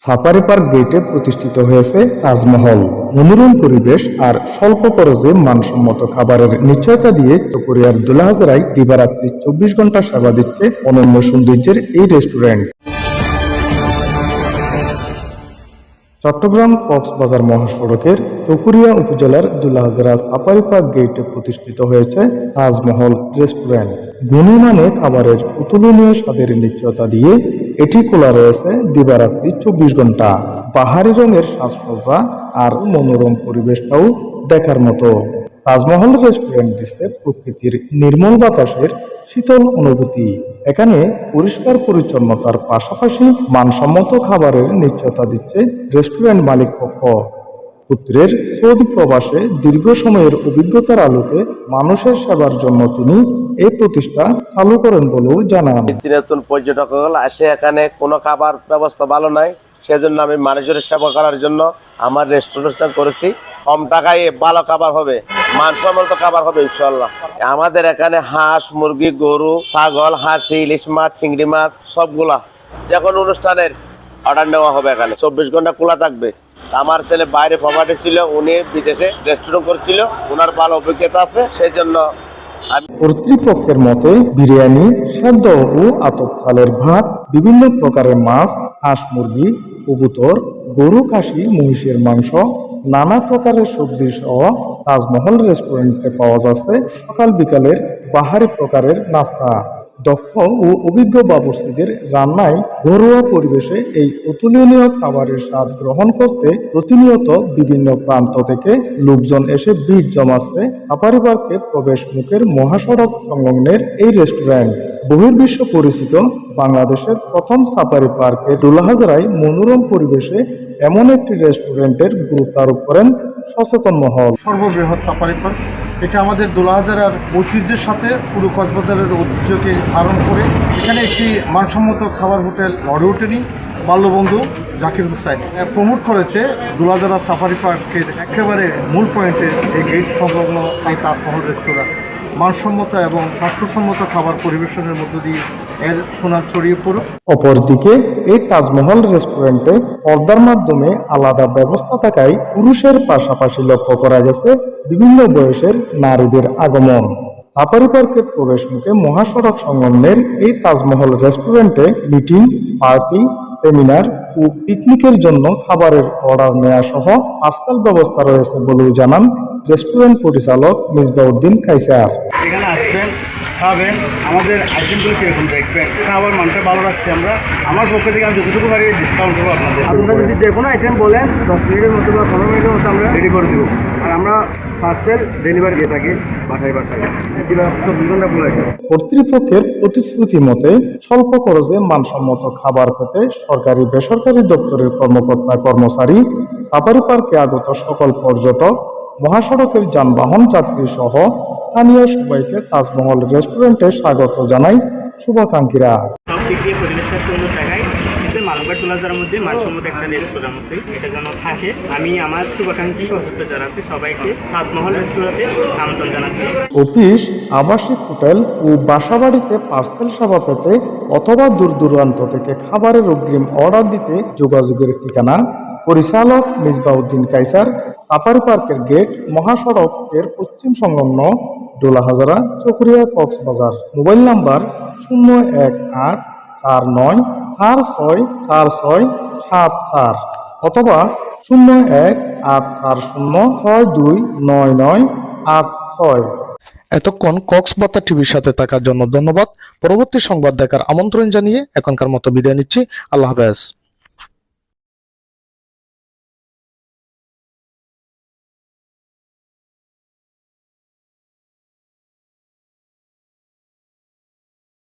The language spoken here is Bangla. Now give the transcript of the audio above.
সাফারি পার্ক গেটে প্রতিষ্ঠিত হয়েছে তাজমহল। মনোরম পরিবেশ আর স্বল্প খরচে মানসম্মত খাবারের নিশ্চয়তা দিয়ে চকরিয়ার দুলাহাজারায় দিবারাত্রি 24 ঘন্টা সেবা দিচ্ছে অনন্য সৌন্দর্যের এই রেস্টুরেন্ট। চট্টগ্রাম কক্সবাজার মহাসড়কের চকরিয়া উপজেলার দুলাহাজারা সাফারি পার্ক গেটে প্রতিষ্ঠিত হয়েছে তাজমহল রেস্টুরেন্ট। গুণমানে খাবারের অতুলনীয় স্বাদের নিশ্চয়তা দিয়ে এটি খোলা রয়েছে দিবারাত্রি 24 ঘন্টা। বাহারি রঙের সাজসজ্জা আর মনোরম পরিবেশটাও দেখার মতো। তাজমহল রেস্টুরেন্ট দিচ্ছে প্রকৃতির নির্মল বাতাসের শীতল অনুভূতি। এখানে পরিষ্কার পরিচ্ছন্নতার পাশাপাশি মানসম্মত খাবারের নিশ্চয়তা দিচ্ছে রেস্টুরেন্ট মালিক পক্ষ। পুত্রের সৌদি প্রবাসে দীর্ঘ সময়ের অভিজ্ঞতার আলোকে মানুষের সেবার জন্য তিনি এই প্রতিষ্ঠা চালু করেন বলেও জানান। নতুন পর্যটক আসে, এখানে কোনো খাবার ব্যবস্থা ভালো নাই, সেজন্য আমি মানুষের সেবা করার জন্য আমার রেস্টুরেন্ট করেছি। কম টাকায় ভালো খাবার হবে, মানসম্মত খাবার হবে ইনশাআল্লাহ। আমাদের এখানে হাঁস, মুরগি, গরু, ছাগল, হাঁসি, ইলিশ মাছ, চিংড়ি মাছ সবগুলা যে কোনো অনুষ্ঠানের অর্ডার নেওয়া হবে। এখানে 24 ঘন্টা খোলা থাকবে। আমার ছেলে বাইরে প্রপার্টি ছিল, উনি বিদেশে রেস্টুরেন্ট করছিল, ওনার ভালো অভিজ্ঞতা আছে, সেই জন্য কর্তৃপক্ষের মতে বিরিয়ানি, সেদ্ধ ও আতপ চালের ভাত, বিভিন্ন প্রকারের মাছ, হাঁস, মুরগি, কবুতর, গরু, খাসি, মহিষের মাংস, নানা প্রকারের সবজি সহ তাজমহল রেস্টুরেন্টে পাওয়া যাচ্ছে সকাল বিকালের বাহারি প্রকারের নাস্তা। দক্ষ ও অভিজ্ঞ বাবুর্চিদের রান্নায় ঘরোয়া পরিবেশে এই অতুলনীয় খাবারের স্বাদ গ্রহণ করতে প্রতিনিয়ত বিভিন্ন প্রান্ত থেকে লোকজন এসে ভিড় জমাচ্ছে সাফারি পার্কে প্রবেশ মুখের মহাসড়ক সংলগ্নের এই রেস্টুরেন্ট। বহির্বিশ্ব পরিচিত বাংলাদেশের প্রথম সাফারি পার্কে দুলাহাজারায় মনোরম পরিবেশে এমন একটি রেস্টুরেন্টের গুরুত্ব আরোপ করেন সচেতন মহল। সর্ববৃহৎ সাফারি পার্ক, এটা আমাদের দুলাহাজারার ঐতিহ্যের সাথে পুরো কক্সবাজারের ঐতিহ্যকে ধারণ করে এখানে একটি মানসম্মত খাবার হোটেল গড়ে ওঠেনি। বাল্যবন্ধু জাকির হুসাইন প্রমোট করেছে দুলাহাজারা সাফারি পার্কের একেবারে মূল পয়েন্টে এই গেট সংলগ্ন এই তাজমহল রেস্তোরাঁ। মানসম্মত এবং স্বাস্থ্যসম্মত খাবার পরিবেশনের মধ্য দিয়ে এর সুনাম ছড়িয়ে পড়ুক। অপরদিকে এই তাজমহল রেস্টুরেন্টে পর্দার মাধ্যমে আলাদা ব্যবস্থা থাকায় পুরুষের পাশাপাশি লক্ষ্য করা গেছে বিভিন্ন বয়সের নারীদের আগমন। সাফারি পার্কের প্রবেশ মুখে মহাসড়ক সংলগ্নের এই তাজমহল রেস্টুরেন্টে মিটিং, পার্টি, সেমিনার ও পিকনিকের জন্য খাবারের অর্ডার নেওয়া সহ পার্সেল ব্যবস্থা রয়েছে বলেও জানান রেস্টুরেন্ট পরিচালক মিসবাউদ্দিন কাইসার। এখানে আসবেন, খাবেন, আমাদের আইটেমগুলো কীরকম দেখবেন, খাবার মানটা ভালো রাখছি আমরা। আমার পক্ষ থেকে আমি যতটুকু পারি ডিসকাউন্ট করবো আপনাদের। আপনারা যদি যে কোনো আইটেম বলেন 10 মিনিটের মতো বা 15 মিনিটের মতো আমরা রেডি করে দেবো। আর আমরা পার্সেল ডেলিভারি দিয়ে থাকি বাসায়। 24 ঘন্টা খোলা আছে। কর্তৃপক্ষের প্রতিশ্রুতি মতে স্বল্প খরচে মানসম্মত খাবার পেতে সরকারি বেসরকারি দপ্তরের কর্মকর্তা কর্মচারী, সাফারি পার্কে আগত সকল পর্যটক, মহাসড়কের যানবাহন যাত্রী সহ স্থানীয় সবাইকে তাজমহল রেস্টুরেন্টে স্বাগত জানাই শুভাকাঙ্ক্ষীরা। সব দিক দিয়ে পরিবেশটা সুন্দর জায়গায় মালুমবাগ দুলাহাজারার মধ্যে মানসম্মত একটা রেস্টুরেন্টের মধ্যে এটা যেন থাকে। আমি আমার শুভাকাঙ্ক্ষী ভক্ত যারা আছে সবাইকে তাজমহল রেস্টুরেন্টে আমন্ত্রণ জানাচ্ছি। অফিস, আবাসিক হোটেল ও বাসাবাড়িতে পার্সেল সেবা পেতে অথবা দূর দূরান্ত থেকে খাবারের অগ্রিম অর্ডার দিতে যোগাযোগের ঠিকানা পরিচালক মিসবাউদ্দিন কাইসার, সাফারি পার্কের গেট, মহাসড়কের পশ্চিম সংলগ্ন, দুলাহাজারা, চকরিয়া, কক্সবাজার। মোবাইল নাম্বার 018-4-9-464674 অথবা 01-840-629986। এতক্ষণ কক্সবাজার টিভির সাথে থাকার জন্য ধন্যবাদ। পরবর্তী সংবাদ দেখার আমন্ত্রণ জানিয়ে এখনকার মতো বিদায় নিচ্ছি। আল্লাহ হাফেজ।